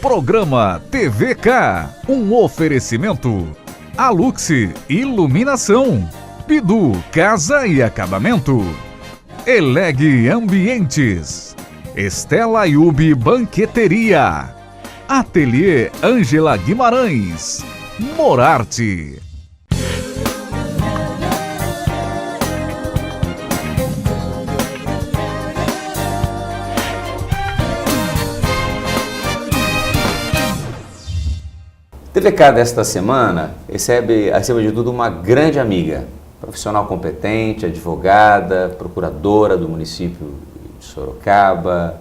Programa TVK, um oferecimento. Alux Iluminação, Pidu Casa e Acabamento, Eleg Ambientes, Estela Yubi Banqueteria, Ateliê Ângela Guimarães, Morarte. TVK desta semana recebe, acima de tudo, uma grande amiga, profissional competente, advogada, procuradora do município de Sorocaba,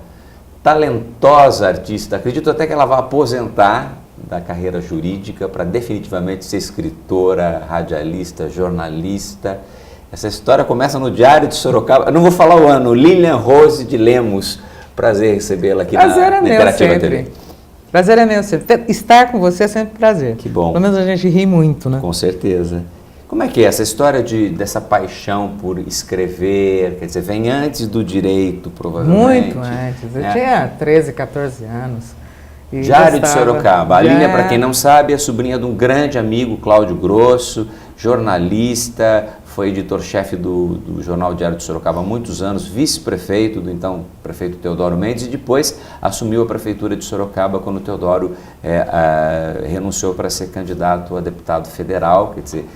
talentosa artista. Acredito até que ela vai aposentar da carreira jurídica para definitivamente ser escritora, radialista, jornalista. Essa história começa no Diário de Sorocaba. Eu não vou falar o ano. Lilian Rose de Lemos. Prazer recebê-la aqui na Interativa TV. Prazer é meu sempre. Estar com você é sempre prazer. Que bom. Pelo menos a gente ri muito, né? Com certeza. Como é que é essa história dessa paixão por escrever? Quer dizer, vem antes do direito, provavelmente. Muito antes. Eu tinha 13, 14 anos. Diário de Sorocaba. A Lilian, para quem não sabe, é sobrinha de um grande amigo, Cláudio Grosso, jornalista, foi editor-chefe do jornal Diário de Sorocaba há muitos anos, vice-prefeito do então prefeito Teodoro Mendes, e depois assumiu a prefeitura de Sorocaba quando o Teodoro renunciou para ser candidato a deputado federal, quer dizer,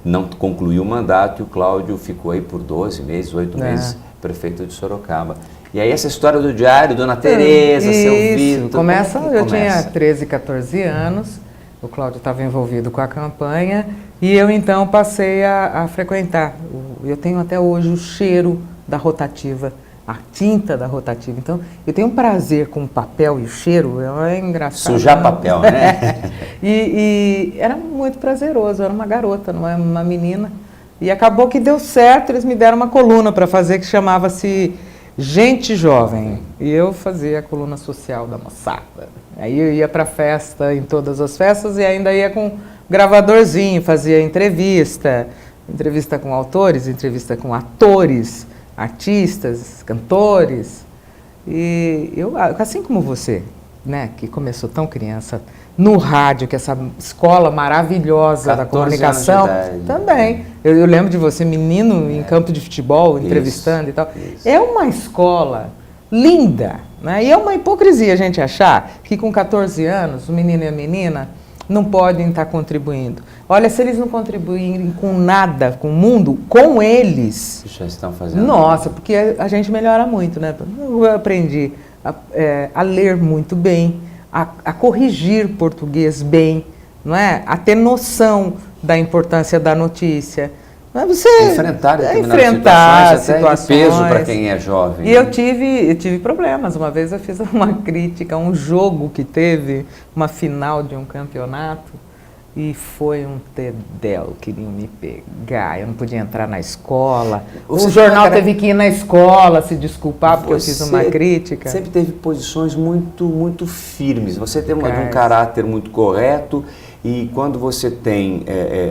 não concluiu o mandato, e o Cláudio ficou aí por 12 meses, 8 meses, prefeito de Sorocaba. E aí essa história do Diário, Dona Tereza, seu Vitor... Eu tinha 13, 14 anos, o Cláudio estava envolvido com a campanha, e eu então passei a frequentar. Eu tenho até hoje o cheiro da rotativa, a tinta da rotativa. Então, eu tenho um prazer com o papel e o cheiro, é engraçado. Sujar papel, né? e era muito prazeroso, eu era uma garota, não é uma menina. E acabou que deu certo, eles me deram uma coluna para fazer que chamava-se Gente Jovem. E eu fazia a coluna social da moçada. Aí eu ia para festa, em todas as festas, e ainda ia com gravadorzinho, fazia entrevista com autores, entrevista com atores, artistas, cantores. E eu, assim como você, né, que começou tão criança, no rádio, que é essa escola maravilhosa da comunicação, também. Eu lembro de você, menino, em campo de futebol, entrevistando e tal. Isso. É uma escola linda, né? E é uma hipocrisia a gente achar que com 14 anos, o menino e a menina não podem estar contribuindo. Olha, se eles não contribuírem com nada, com o mundo, com eles... Já estão fazendo. Nossa, porque a gente melhora muito, né? Eu aprendi a ler muito bem, a corrigir português bem, não é? A ter noção da importância da notícia. Não é? Você enfrentar determinadas situações, até de peso para quem é jovem. E eu tive problemas. Uma vez eu fiz uma crítica a um jogo que teve, uma final de um campeonato, e foi um tedéu, queriam me pegar, eu não podia entrar na escola. O jornal teve que ir na escola se desculpar porque eu fiz uma crítica. Sempre teve posições muito, muito firmes. Você tem um caráter muito correto, e quando você tem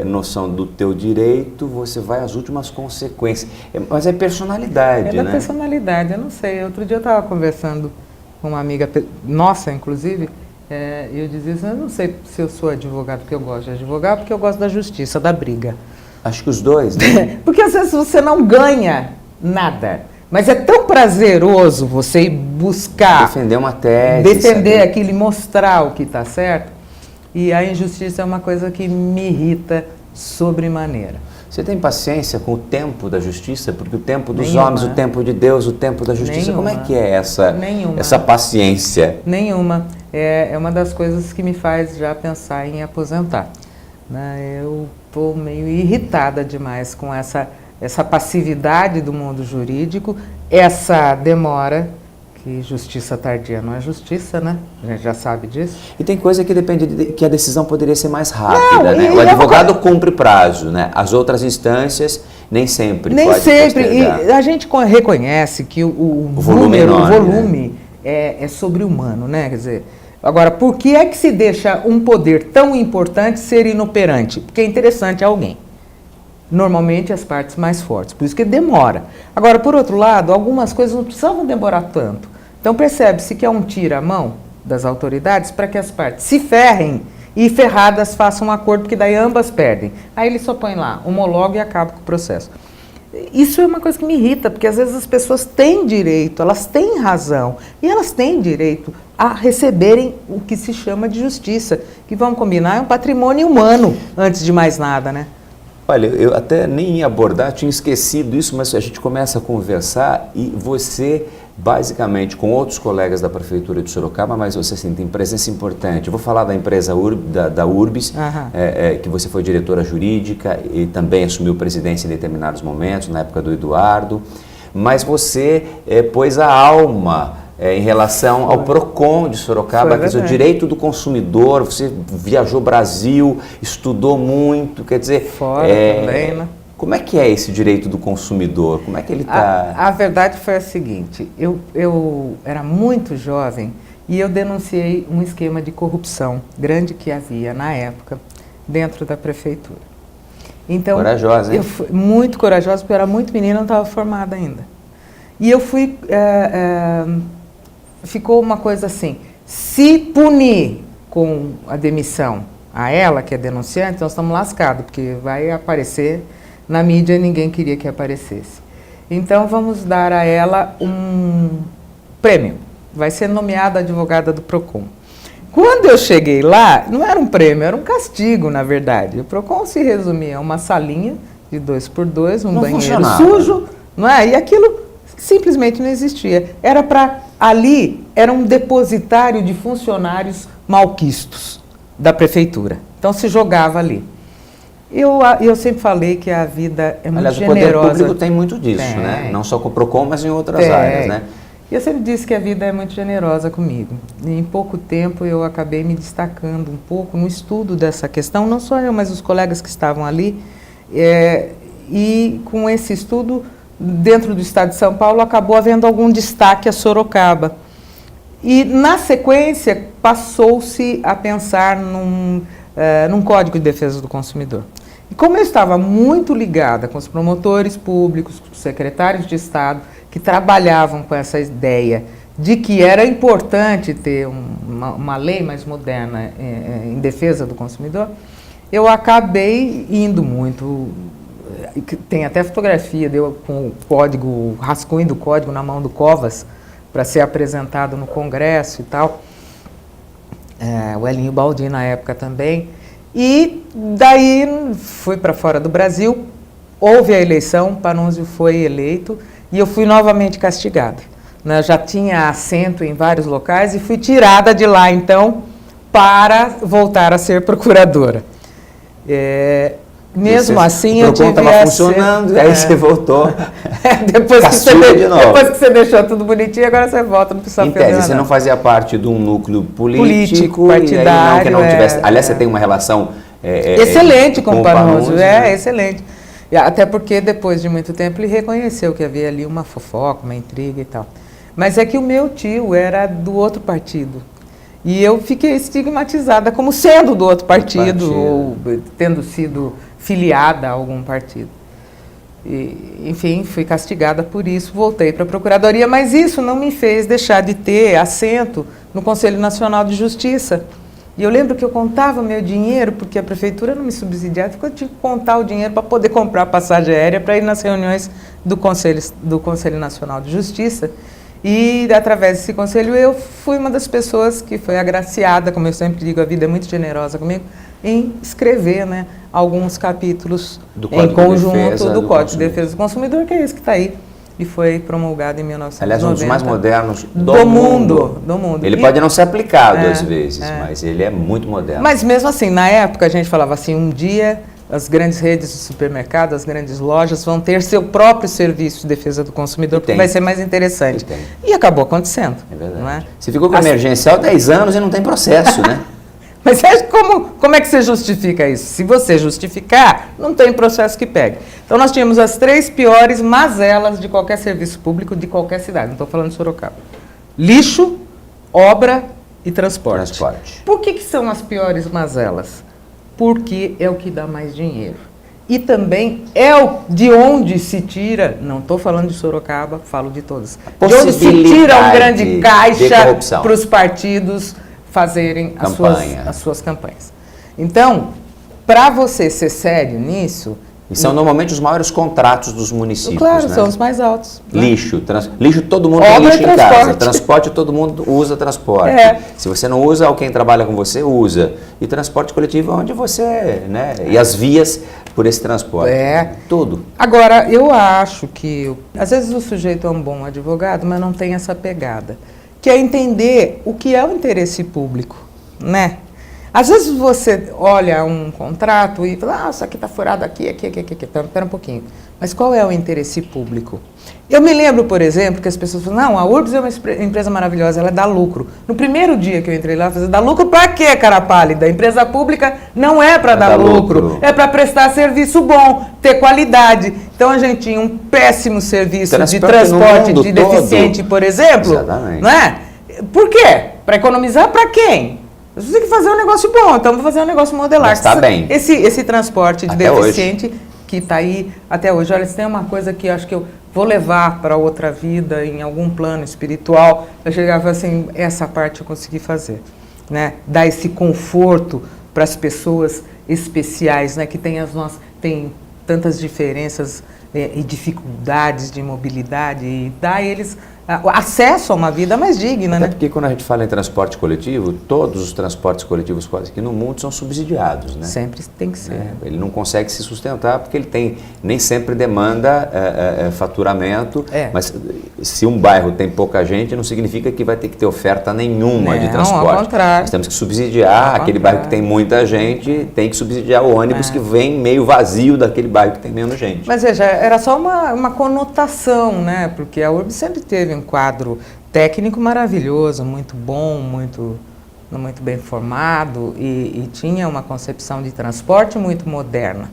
noção do teu direito, você vai às últimas consequências. Mas é personalidade, né? É da personalidade, eu não sei. Outro dia eu estava conversando com uma amiga nossa, inclusive, e eu dizia assim, eu não sei se eu sou advogado porque eu gosto de advogar, porque eu gosto da justiça, da briga. Acho que os dois, né? Porque às vezes você não ganha nada, mas é tão prazeroso você ir buscar... Defender uma tese. Defender aquilo e mostrar o que está certo. E a injustiça é uma coisa que me irrita sobremaneira. Você tem paciência com o tempo da justiça? Porque o tempo dos homens, o tempo de Deus, o tempo da justiça, como é que é essa paciência? Nenhuma. É uma das coisas que me faz já pensar em aposentar. Né? Eu estou meio irritada demais com essa passividade do mundo jurídico, essa demora, que justiça tardia não é justiça, né? A gente já sabe disso. E tem coisa que depende que a decisão poderia ser mais rápida, né? O advogado cumpre prazo, né? As outras instâncias nem sempre. Nem sempre. E a gente reconhece que o volume é enorme, o volume é sobre-humano, né? Quer dizer, agora, por que é que se deixa um poder tão importante ser inoperante? Porque é interessante a alguém. Normalmente as partes mais fortes, por isso que demora. Agora, por outro lado, algumas coisas não precisavam demorar tanto. Então percebe-se que é um tira-mão, das autoridades para que as partes se ferrem e ferradas façam um acordo, porque daí ambas perdem. Aí ele só põe lá, homologa e acaba com o processo. Isso é uma coisa que me irrita, porque às vezes as pessoas têm direito, elas têm razão, e elas têm direito a receberem o que se chama de justiça, que, vamos combinar, é um patrimônio humano, antes de mais nada, né? Olha, eu até nem ia abordar, tinha esquecido isso, mas a gente começa a conversar e você, basicamente, com outros colegas da Prefeitura de Sorocaba, mas você assim, tem presença importante. Eu vou falar da empresa da Urbis, que você foi diretora jurídica e também assumiu presidência em determinados momentos, na época do Eduardo, mas você pôs a alma em relação ao PROCON de Sorocaba, quer dizer, o direito do consumidor. Você viajou Brasil, estudou muito, quer dizer... Fora também, né? Como é que é esse direito do consumidor? Como é que ele está... A verdade foi a seguinte, eu era muito jovem e eu denunciei um esquema de corrupção grande que havia na época dentro da prefeitura. Então, corajosa, hein? Eu fui muito corajosa, porque eu era muito menina, não estava formada ainda. E eu fui... ficou uma coisa assim, se punir com a demissão a ela, que é denunciante, nós estamos lascados, porque vai aparecer na mídia e ninguém queria que aparecesse. Então, vamos dar a ela um prêmio. Vai ser nomeada advogada do PROCON. Quando eu cheguei lá, não era um prêmio, era um castigo, na verdade. O PROCON se resumia a uma salinha de 2x2, um banheiro sujo, não é? E aquilo simplesmente não existia. Era para... Ali era um depositário de funcionários malquistos da prefeitura. Então se jogava ali. Eu sempre falei que a vida é muito generosa. Aliás, o poder público tem muito disso, né? Não só com o PROCON, mas em outras áreas, né? E eu sempre disse que a vida é muito generosa comigo. E em pouco tempo eu acabei me destacando um pouco no estudo dessa questão, não só eu, mas os colegas que estavam ali. E com esse estudo, dentro do estado de São Paulo, acabou havendo algum destaque a Sorocaba. E, na sequência, passou-se a pensar num Código de Defesa do Consumidor. E como eu estava muito ligada com os promotores públicos, com os secretários de Estado, que trabalhavam com essa ideia de que era importante ter uma lei mais moderna em defesa do consumidor, eu acabei indo muito... Tem até fotografia deu com o código, o rascunho do código na mão do Covas, para ser apresentado no Congresso e tal. O Elinho Baldi na época também. E daí fui para fora do Brasil, houve a eleição, Panunzio foi eleito e eu fui novamente castigada. Eu já tinha assento em vários locais e fui tirada de lá, então, para voltar a ser procuradora. Mesmo assim, eu tive estava funcionando, aí você voltou. Depois que você deixou tudo bonitinho, agora você volta, não precisa fazer nada. Você não fazia parte de um núcleo político partidário. E não tivesse, aliás, você tem uma relação excelente com o Panunzio, excelente. Até porque depois de muito tempo ele reconheceu que havia ali uma fofoca, uma intriga e tal. Mas é que o meu tio era do outro partido. E eu fiquei estigmatizada como sendo do outro partido. Ou tendo sido filiada a algum partido. E, enfim, fui castigada por isso, voltei para a Procuradoria, mas isso não me fez deixar de ter assento no Conselho Nacional de Justiça. E eu lembro que eu contava meu dinheiro, porque a Prefeitura não me subsidiava, eu tinha que contar o dinheiro para poder comprar passagem aérea para ir nas reuniões do Conselho Nacional de Justiça. E, através desse conselho, eu fui uma das pessoas que foi agraciada, como eu sempre digo, a vida é muito generosa comigo, em escrever, né, alguns capítulos em conjunto do Código de Defesa do Consumidor, que é esse que está aí, e foi promulgado em 1990. Aliás, um dos mais modernos do mundo. Ele pode não ser aplicado às vezes, mas ele é muito moderno. Mas mesmo assim, na época a gente falava assim, um dia as grandes redes de supermercado, as grandes lojas vão ter seu próprio serviço de defesa do consumidor, porque vai ser mais interessante. E acabou acontecendo. É verdade. Não é? Você ficou com emergencial 10 anos e não tem processo, né? Mas como é que você justifica isso? Se você justificar, não tem processo que pegue. Então nós tínhamos as 3 piores mazelas de qualquer serviço público de qualquer cidade. Não estou falando de Sorocaba. Lixo, obra e transporte. Por que são as piores mazelas? Porque é o que dá mais dinheiro. E também de onde se tira, não estou falando de Sorocaba, falo de todas, de onde se tira um grande caixa para os partidos fazerem as suas campanhas. Então, para você ser sério nisso... E são normalmente os maiores contratos dos municípios. Claro, né? São os mais altos. Né? Lixo todo mundo tem lixo em casa. Transporte todo mundo usa transporte. Se você não usa, alguém trabalha com você usa. E transporte coletivo é onde você, né? E as vias por esse transporte. Tudo. Agora, eu acho que às vezes o sujeito é um bom advogado, mas não tem essa pegada, que é entender o que é o interesse público, né? Às vezes você olha um contrato e fala, isso aqui está furado aqui. Espera um pouquinho. Mas qual é o interesse público? Eu me lembro, por exemplo, que as pessoas falam, não, a Urbs é uma empresa maravilhosa, ela dá lucro. No primeiro dia que eu entrei lá, eu falei, dá lucro para quê, cara pálida? A empresa pública não é para dar lucro, é para prestar serviço bom, ter qualidade. Então a gente tinha um péssimo serviço de transporte de deficiente, por exemplo. Exatamente. Não é? Por quê? Para economizar para quem? Você tem que fazer um negócio bom, então vou fazer um negócio modelar. Está bem. Esse transporte de até deficiente hoje. Que está aí até hoje. Olha, se tem uma coisa que eu acho que eu vou levar para outra vida, em algum plano espiritual, eu chegava assim, essa parte eu consegui fazer. Né? Dar esse conforto para as pessoas especiais, né? Que tem tantas diferenças e dificuldades de mobilidade, e dar a eles acesso a uma vida mais digna, Até né? porque quando a gente fala em transporte coletivo, todos os transportes coletivos quase que no mundo são subsidiados, né? Sempre tem que ser. Ele não consegue se sustentar porque ele nem sempre demanda faturamento, mas se um bairro tem pouca gente, não significa que vai ter que ter oferta nenhuma de transporte. Ao contrário. Nós temos que subsidiar aquele bairro que tem muita gente, tem que subsidiar o ônibus que vem meio vazio daquele bairro que tem menos gente. Mas veja, era só uma conotação, né? Porque a Urbs sempre teve um quadro técnico maravilhoso, muito bom, muito bem formado e tinha uma concepção de transporte muito moderna.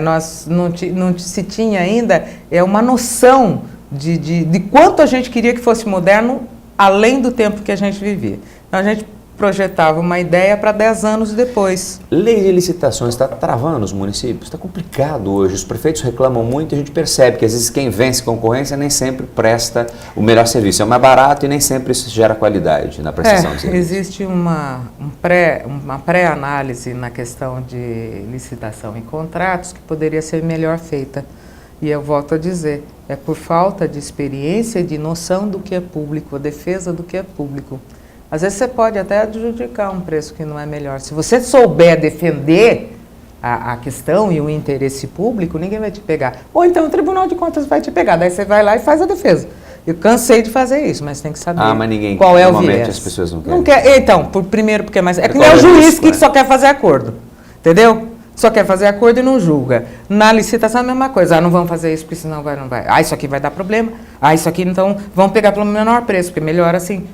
Nós não se tinha ainda uma noção de quanto a gente queria que fosse moderno além do tempo que a gente vivia. Então a gente projetava uma ideia para 10 anos depois. Lei de licitações está travando os municípios, está complicado hoje, os prefeitos reclamam muito e a gente percebe que às vezes quem vence concorrência nem sempre presta o melhor serviço, é mais barato e nem sempre isso gera qualidade na prestação de serviço. Existe uma pré-análise na questão de licitação e contratos que poderia ser melhor feita. E eu volto a dizer, é por falta de experiência e de noção do que é público, a defesa do que é público. Às vezes você pode até adjudicar um preço que não é melhor. Se você souber defender a questão e o interesse público, ninguém vai te pegar. Ou então o Tribunal de Contas vai te pegar. Daí você vai lá e faz a defesa. Eu cansei de fazer isso, mas tem que saber mas ninguém, qual é o viés. Normalmente as pessoas não querem. Não quer. Então, primeiro porque é mais... É que nem o juiz que só quer fazer acordo. Entendeu? Só quer fazer acordo e não julga. Na licitação é a mesma coisa. Não vamos fazer isso porque senão não vai. Isso aqui vai dar problema. Isso aqui então vamos pegar pelo menor preço, porque melhor assim...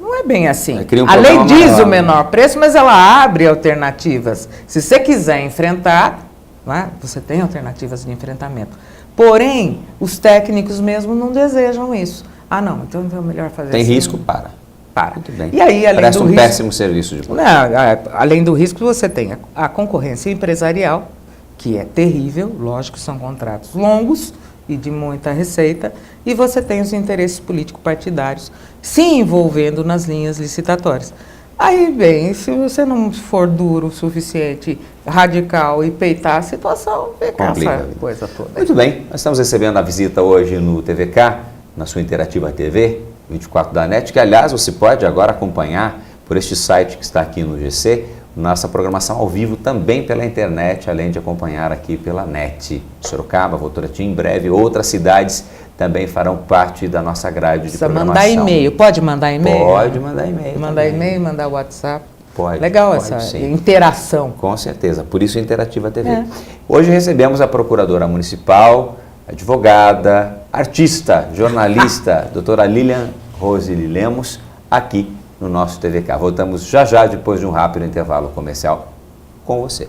Não é bem assim. A lei diz o menor preço, mas ela abre alternativas. Se você quiser enfrentar, você tem alternativas de enfrentamento. Porém, os técnicos mesmo não desejam isso. Não, então é melhor fazer tem assim. Tem risco, para. Muito bem. E aí, além Presta do risco... péssimo serviço de não, além do risco, você tem a concorrência empresarial, que é terrível, lógico, são contratos longos e de muita receita, e você tem os interesses político-partidários se envolvendo nas linhas licitatórias. Aí, bem, se você não for duro o suficiente, radical e peitar a situação, fica essa coisa toda. Muito bem, nós estamos recebendo a visita hoje no TVK, na sua Interativa TV, 24 da NET, que aliás você pode agora acompanhar por este site que está aqui no GC, nossa programação ao vivo também pela internet, além de acompanhar aqui pela NET. Sorocaba, Votorantim, em breve outras cidades também farão parte da nossa grade de programação. Mandar e-mail, pode mandar e-mail? Pode mandar e-mail. Mandar e-mail, mandar WhatsApp. Pode. Legal pode, essa sim. interação. Com certeza, por isso Interativa TV. Hoje recebemos a Procuradora Municipal, advogada, artista, jornalista, doutora Lilian Roseli Lemos, aqui no nosso TVK. Voltamos já depois de um rápido intervalo comercial com você.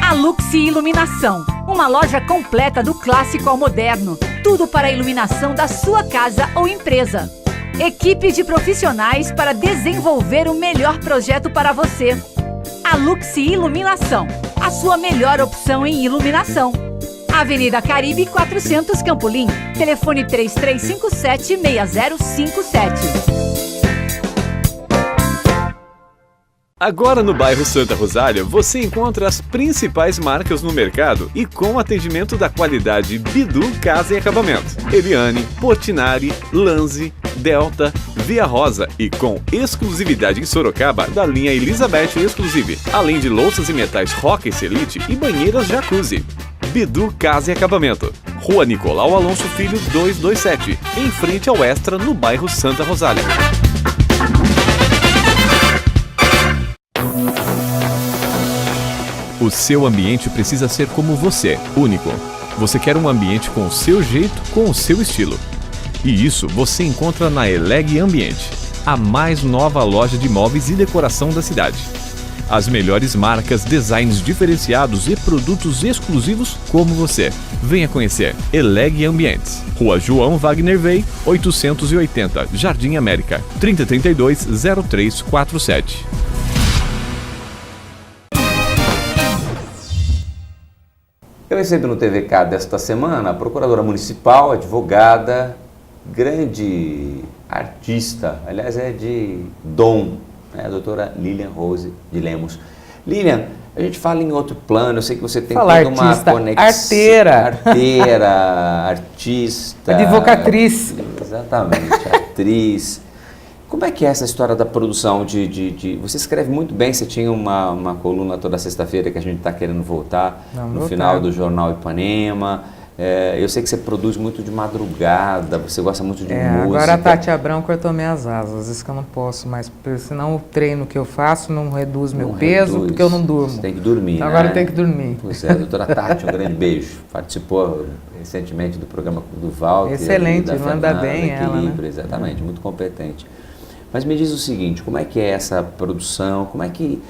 A Luxi Iluminação, uma loja completa do clássico ao moderno. Tudo para a iluminação da sua casa ou empresa. Equipe de profissionais para desenvolver o melhor projeto para você. A Luxi Iluminação, a sua melhor opção em iluminação. Avenida Caribe 400 Campolim, telefone 3357-6057. Agora no bairro Santa Rosália, você encontra as principais marcas no mercado e com atendimento da qualidade Bidu Casa e Acabamento. Eliane, Portinari, Lanzi, Delta, Via Rosa e com exclusividade em Sorocaba da linha Elizabeth Exclusive, além de louças e metais Roca Elite e banheiras Jacuzzi. Bidu Casa e Acabamento, Rua Nicolau Alonso Filho 227, em frente ao Extra, no bairro Santa Rosália. O seu ambiente precisa ser como você, único. Você quer um ambiente com o seu jeito, com o seu estilo. E isso você encontra na Eleg Ambiente, a mais nova loja de móveis e decoração da cidade. As melhores marcas, designs diferenciados e produtos exclusivos como você. Venha conhecer Eleg Ambientes. Rua João Wagner Vey, 880, Jardim América, 3032-0347. Eu recebi no TVK desta semana a procuradora municipal, advogada, grande artista, aliás é de dom, né? A doutora Lilian Rose de Lemos. Lilian, a gente fala em outro plano, eu sei que você tem toda uma conexão. Arteira, artista. Advocatriz. Exatamente, atriz. Como é que é essa história da produção Você escreve muito bem, você tinha uma coluna toda sexta-feira que a gente está querendo voltar, no final do Jornal Ipanema. Eu sei que você produz muito de madrugada, você gosta muito de música. Agora a Tati Abrão cortou minhas asas, isso que eu não posso mais, porque senão o treino que eu faço não reduz meu peso, porque eu não durmo. Você tem que dormir, então, agora eu tenho que dormir. Pois é, a doutora Tati, um grande beijo. Participou recentemente do programa do Walter. Excelente, manda bem ela, né? Exatamente, muito competente. Mas me diz o seguinte, como é que é essa produção, como é que...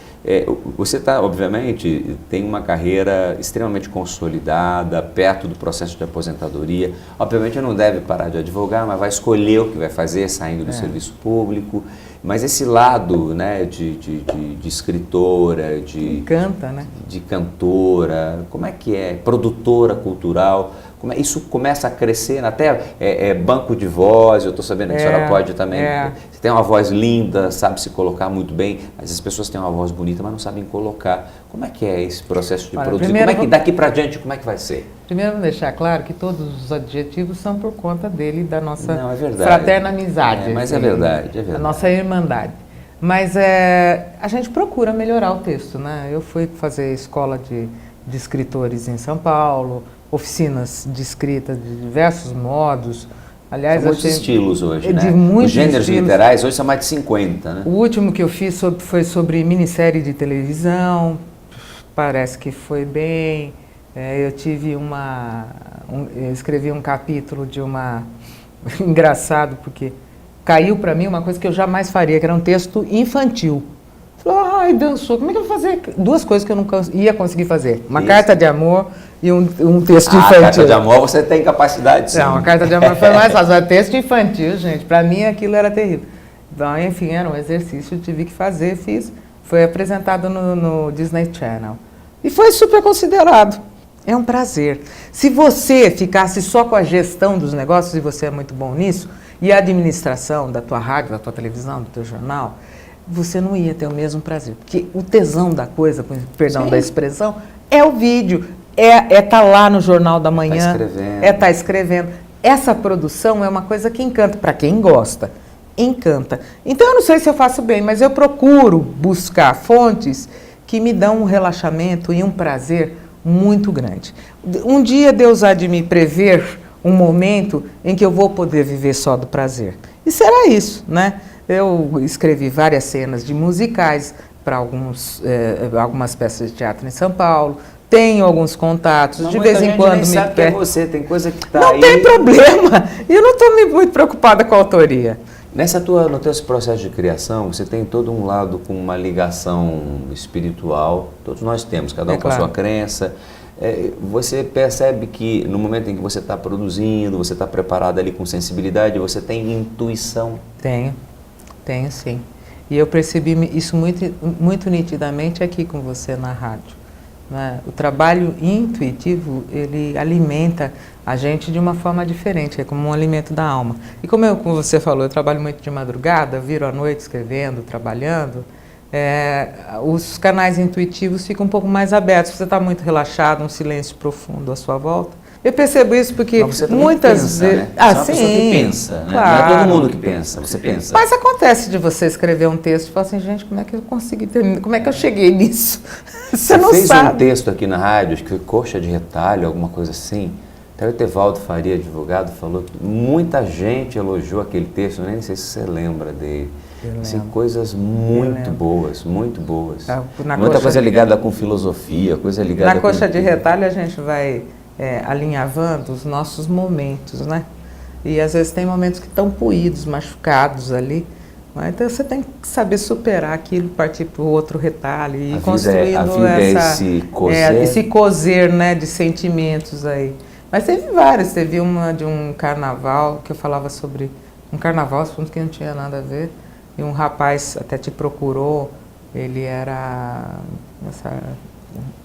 você está, obviamente, tem uma carreira extremamente consolidada, perto do processo de aposentadoria. Obviamente não deve parar de advogar, mas vai escolher o que vai fazer saindo do serviço público. Mas esse lado, né, de escritora, canta, né? De cantora, como é que é? Produtora cultural... Isso começa a crescer, até banco de voz, eu estou sabendo que a senhora pode também, você tem uma voz linda, sabe se colocar muito bem, às vezes as pessoas têm uma voz bonita, mas não sabem colocar. Como é que é esse processo de produzir? Como é que daqui para diante, como é que vai ser? Primeiro, vamos deixar claro que todos os adjetivos são por conta dele e da nossa verdade. fraterna amizade. Mas é verdade. A nossa irmandade. Mas a gente procura melhorar o texto, né? Eu fui fazer escola de escritores em São Paulo, oficinas de escrita de diversos modos. Aliás, são muitos estilos hoje, né? De muitos Os gêneros estilos. literais hoje são mais de 50, né? O último que eu fiz foi sobre minissérie de televisão, parece que foi bem. Eu tive eu escrevi um capítulo de uma... engraçado, porque caiu para mim uma coisa que eu jamais faria, que era um texto infantil. Falei, dançou, como é que eu vou fazer? Duas coisas que eu nunca ia conseguir fazer. Uma carta de amor e um texto infantil. Carta de amor você tem capacidade, sim. Não, uma carta de amor foi mais fácil. Mas texto infantil, gente, para mim aquilo era terrível. Então, enfim, era um exercício, tive que fazer, fiz. Foi apresentado no Disney Channel. E foi super considerado. É um prazer. Se você ficasse só com a gestão dos negócios, e você é muito bom nisso, e a administração da tua rádio, da tua televisão, do teu jornal, você não ia ter o mesmo prazer. Porque o tesão da coisa, perdão da expressão, é o vídeo, tá lá no Jornal da Manhã, tá escrevendo. Essa produção é uma coisa que encanta, para quem gosta, encanta. Então eu não sei se eu faço bem, mas eu procuro buscar fontes que me dão um relaxamento e um prazer muito grande. Um dia Deus há de me prever um momento em que eu vou poder viver só do prazer. E será isso, né? Eu escrevi várias cenas de musicais para algumas peças de teatro em São Paulo. Tenho alguns contatos, mas de vez em quando me sabe que é você, tem coisa que está aí. Não tem problema, eu não estou muito preocupada com a autoria. No teu processo de criação, você tem todo um lado com uma ligação espiritual, todos nós temos, cada um com a sua crença. Você percebe que no momento em que você está produzindo, você está preparado ali com sensibilidade, você tem intuição? Tenho sim. E eu percebi isso muito nitidamente aqui com você na rádio. Né? O trabalho intuitivo, ele alimenta a gente de uma forma diferente, é como um alimento da alma. E como você falou, eu trabalho muito de madrugada, viro à noite escrevendo, trabalhando, os canais intuitivos ficam um pouco mais abertos. Você está muito relaxado, um silêncio profundo à sua volta. Eu percebo isso porque muitas vezes... Né? Você é uma pessoa que pensa, né? Claro. Não é todo mundo que pensa, você pensa. Mas acontece de você escrever um texto e falar assim, gente, como é que eu consegui terminar? Como é que eu cheguei nisso? Você não fez sabe. Um texto aqui na rádio, acho que foi Coxa de Retalho, alguma coisa assim. Até o Etevaldo Faria, advogado, falou que muita gente elogiou aquele texto, nem sei se você lembra dele. Assim, coisas muito boas, muito boas. Muita coisa ligada com filosofia, coisa ligada na com... Na Coxa de Retalho a gente vai alinhavando os nossos momentos, né? E às vezes tem momentos que estão poídos, machucados ali. Né? Então você tem que saber superar aquilo, partir para o outro retalho e ir construindo esse cozer, né, de sentimentos aí. Mas teve vários, teve uma de um carnaval que eu falava sobre um carnaval, assunto que não tinha nada a ver, e um rapaz até te procurou, ele era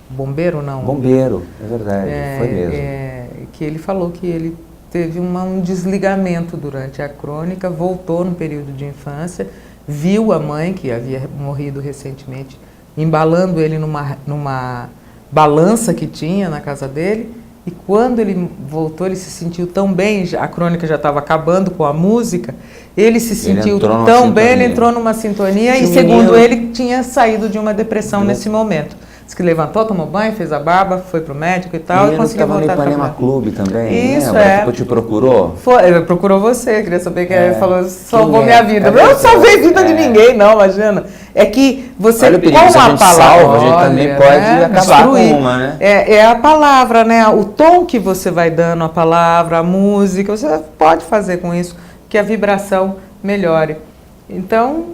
bombeiro, não? Bombeiro, é verdade, foi mesmo. Que ele falou que ele teve um desligamento durante a crônica, voltou no período de infância, viu a mãe, que havia morrido recentemente, embalando ele numa balança que tinha na casa dele, e quando ele voltou, ele se sentiu tão bem, a crônica já estava acabando com a música, ele se sentiu tão bem, ele entrou numa sintonia e, segundo ele, tinha saído de uma depressão nesse momento. Diz que levantou, tomou banho, fez a barba, foi pro médico e tal, e conseguiu voltar para o Ipanema Clube também, isso, né? Tipo, te procurou? Ele procurou você, queria saber que ele falou, salvou minha vida. Eu não salvei a vida de ninguém, não, imagina. É que você, com a palavra, a gente também pode acabar com uma, né? É a palavra, né? O tom que você vai dando à palavra, a música, você pode fazer com isso que a vibração melhore. Então,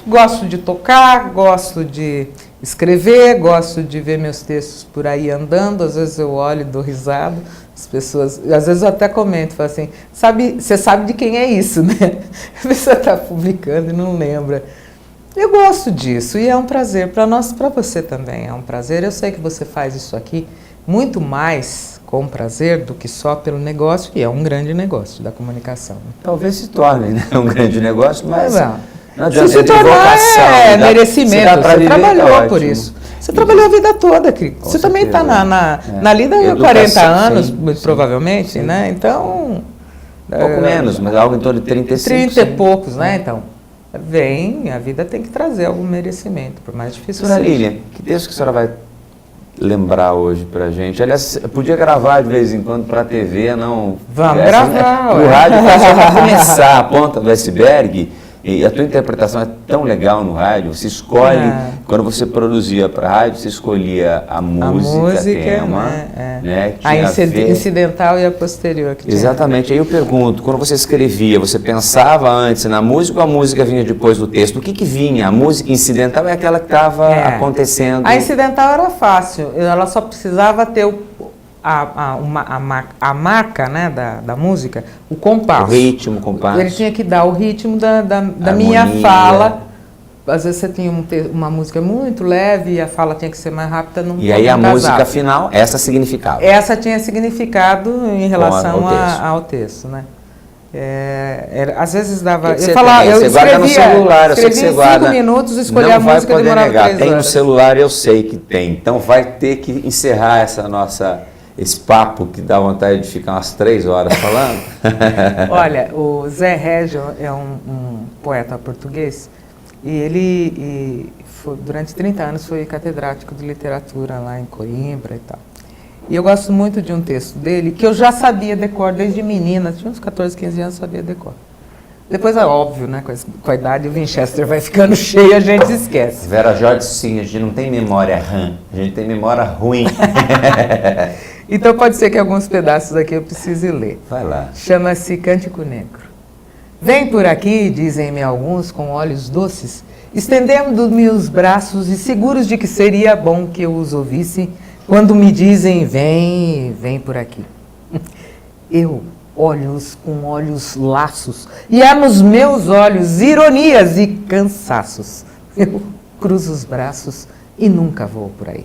gosto de tocar, gosto de escrever, gosto de ver meus textos por aí andando, às vezes eu olho e dou risada, as pessoas, às vezes eu até comento, falo assim, você sabe de quem é isso, né? A pessoa está publicando e não lembra. Eu gosto disso e é um prazer para nós, para você também é um prazer. Eu sei que você faz isso aqui muito mais com prazer do que só pelo negócio, que é um grande negócio da comunicação. Talvez se torne, né, um grande negócio, mas... Não adianta, se tornar merecimento, você trabalhou por isso. Você trabalhou a vida toda, Cris. Você também está na lida há 40 anos, muito provavelmente, né? Então... Pouco menos, mas algo em torno de 35. 30 e poucos, né? Então, a vida tem que trazer algum merecimento, por mais difícil seja. Línia, que texto que a senhora vai lembrar hoje pra gente? Aliás, podia gravar de vez em quando pra TV, não... Vamos gravar. O rádio, para começar a ponta do iceberg... E a tua interpretação é tão legal no rádio, você escolhe, quando você produzia para a rádio, você escolhia a música tema, né? A incidental e a posterior. Que exatamente, aí eu pergunto, quando você escrevia, você pensava antes na música ou a música vinha depois do texto? O que vinha? A música incidental é aquela que estava acontecendo? A incidental era fácil, ela só precisava ter a marca, né, da música, o compasso. O ritmo, o compasso. Ele tinha que dar o ritmo da minha fala. Às vezes você tinha uma música muito leve e a fala tinha que ser mais rápida. E aí a música final, essa significava? Essa tinha significado em relação ao texto, né? Às vezes dava... Você guarda no celular, eu sei que você guarda. 5 minutos, escolher a música e demorava 3 horas. Tem no celular, eu sei que tem. Então vai ter que encerrar esse papo que dá vontade de ficar umas 3 horas falando. Olha, o Zé Régio é um poeta português e ele durante 30 anos foi catedrático de literatura lá em Coimbra e tal. E eu gosto muito de um texto dele que eu já sabia decor desde menina, tinha uns 14, 15 anos, sabia decor. Depois é óbvio, né, com a idade o Winchester vai ficando cheio e a gente esquece. Vera Jorge, sim, a gente não tem memória RAM, a gente tem memória ruim. Então pode ser que alguns pedaços aqui eu precise ler. Vai lá. Chama-se Cântico Negro. Vem por aqui, dizem-me alguns com olhos doces, estendendo-me os braços e seguros de que seria bom que eu os ouvisse, quando me dizem vem por aqui. Eu olho-os com olhos laços e há nos meus olhos ironias e cansaços. Eu cruzo os braços e nunca vou por aí.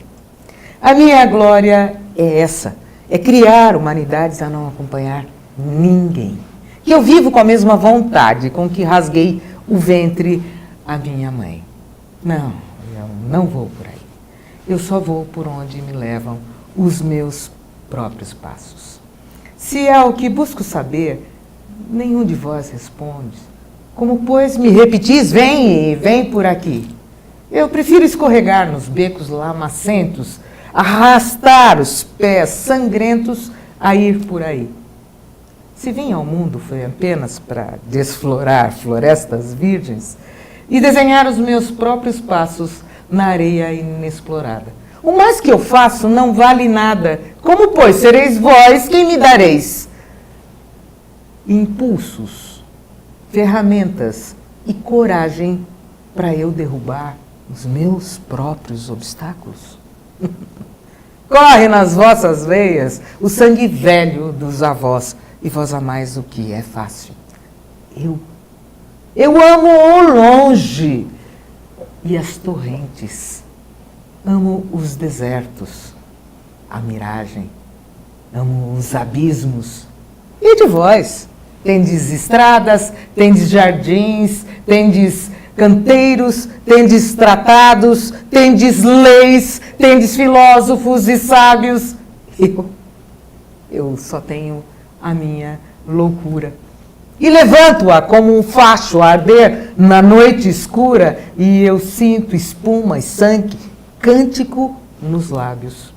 A minha glória é essa, é criar humanidades a não acompanhar ninguém. Que eu vivo com a mesma vontade com que rasguei o ventre à minha mãe. Não, eu não vou por aí. Eu só vou por onde me levam os meus próprios passos. Se é o que busco saber, nenhum de vós responde. Como, pois, me repetis, vem por aqui. Eu prefiro escorregar nos becos lamacentos, arrastar os pés sangrentos a ir por aí. Se vim ao mundo foi apenas para desflorar florestas virgens e desenhar os meus próprios passos na areia inexplorada. O mais que eu faço não vale nada. Como, pois, sereis vós quem me dareis? Impulsos, ferramentas e coragem para eu derrubar os meus próprios obstáculos. Corre nas vossas veias o sangue velho dos avós e vós amais o que é fácil. Eu amo o longe e as torrentes. Amo os desertos, a miragem, amo os abismos. E de vós? Tendes estradas, tendes jardins, tendes canteiros, tendes tratados, tendes leis, tendes filósofos e sábios. Eu só tenho a minha loucura. E levanto-a como um facho a arder na noite escura, e eu sinto espuma e sangue, cântico nos lábios.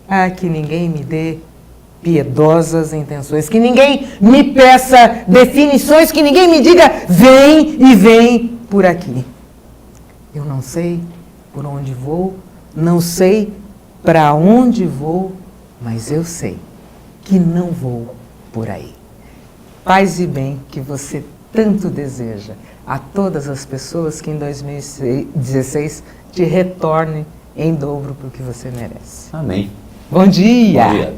Ah, que ninguém me dê piedosas intenções, que ninguém me peça definições, que ninguém me diga vem por aqui. Eu não sei por onde vou, não sei para onde vou, mas eu sei que não vou por aí. Paz e bem que você tanto deseja a todas as pessoas que em 2016 te retornem em dobro para o que você merece. Amém. Bom dia! Bom dia.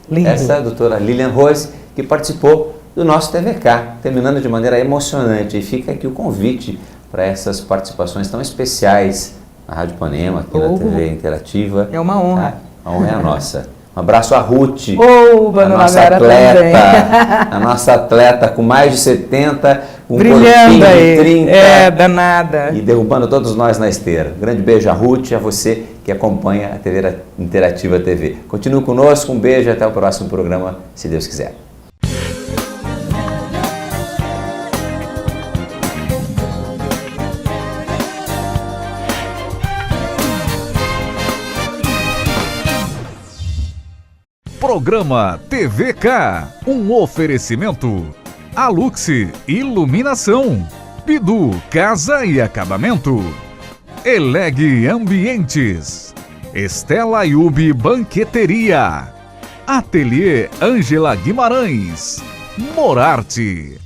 Lindo. Essa é a doutora Lilian Rose, que participou do nosso TVK, terminando de maneira emocionante. E fica aqui o convite para essas participações tão especiais na Rádio Ipanema, aqui na TV Interativa. É uma honra. A honra é a nossa. Um abraço a Ruth, a nossa atleta, a nossa atleta com mais de 70, com um brilhando aí, de 30. É, danada. E derrubando todos nós na esteira. Grande beijo a Ruth e a você que acompanha a TV Interativa TV. Continue conosco, um beijo e até o próximo programa, se Deus quiser. Programa TVK, um oferecimento. Alux Iluminação, Bidu Casa e Acabamento, Eleg Ambientes, Estela Yubi Banqueteria, Ateliê Ângela Guimarães, Morarte.